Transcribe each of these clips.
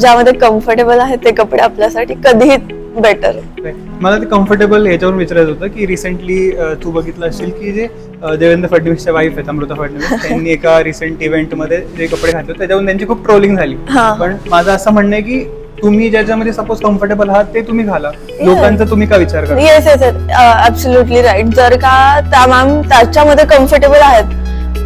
ज्यामध्ये कम्फर्टेबल आहे ते कपडे आपल्यासाठी कधीही बेटर आहे. मला ते कम्फर्टेबल ह्याच्यावरून विचारायचं होतं की रिसेंटली तू बघितलं असेल की जे देवेंद्र फडणवीसच्या वाईफ आहेत अमृता फडणवीस, त्यांनी एका रिसेंट इव्हेंटमध्ये जे कपडे घातले त्याच्यावरून त्यांची खूप ट्रोलिंग झाली. पण माझं असं म्हणणं आहे की तुम्ही ज्याच्यामध्ये सपोज कम्फर्टेबल आहात ते तुम्ही घाला, लोकांचा तुम्ही का विचार करा? Yes yes absolutely right. जर का त्या मॅम त्याच्यामध्ये कम्फर्टेबल आहेत,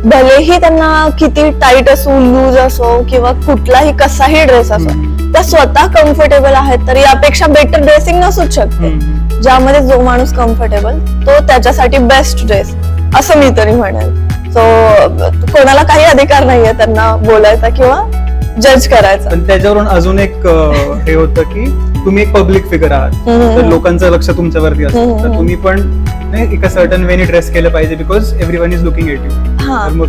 भलेही त्यांना किती टाईट असो, लूज असो किंवा कुठलाही कसाही ड्रेस असो, त्या स्वतः कम्फर्टेबल आहेत, तर यापेक्षा बेटर ड्रेसिंग नसूच शकते. ज्यामध्ये जो माणूस कम्फर्टेबल तो त्याच्यासाठी बेस्ट ड्रेस, असं मी तरी म्हणेल. सो कोणाला काही अधिकार नाहीये त्यांना बोलायचा किंवा जज करायचा. पण त्याच्यावरून अजून एक हे होतं की तुम्ही एक पब्लिक फिगर आहात, तर लोकांचं लक्ष तुमच्यावरती असतं, तर तुम्ही पण एका सर्टन वेने ड्रेस केलं पाहिजे because everyone is looking at you.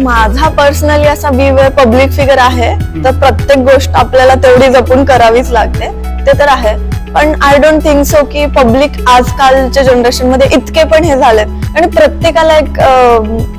माझा पर्सनली असा पब्लिक फिगर आहे, तर प्रत्येक गोष्ट आपल्याला तेवढी जपून करावीच लागते, ते तर आहे. पण आय डोंट थिंक सो की पब्लिक आजकालच्या जनरेशन मध्ये इतके पण हे झालेत, आणि प्रत्येकाला एक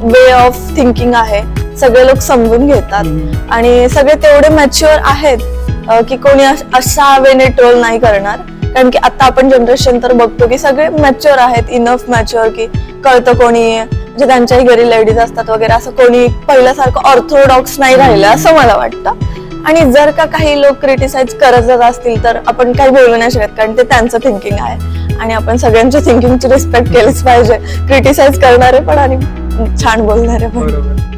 वे ऑफ थिंकिंग आहे, सगळे लोक समजून घेतात आणि सगळे तेवढे मॅच्युअर आहेत की कोणी अशा वेने ट्रोल नाही करणार. कारण की आता आपण जनरेशन तर बघतो की सगळे मॅच्युअर आहेत, इनफ मॅच्युअर की कळतं कोणी, जे त्यांच्याही घरी लेडीज असतात वगैरे, असं कोणी पहिल्यासारखं ऑर्थोडॉक्स नाही राहिलं असं मला वाटतं. आणि जर का काही लोक क्रिटिसाइज करत असतील तर आपण काही बोलू नाही शकत, कारण ते त्यांचं थिंकिंग आहे आणि आपण सगळ्यांच्या थिंकिंगची रिस्पेक्ट केलीच पाहिजे, क्रिटिसाइज करणारे पण आणि छान बोलणारे पण.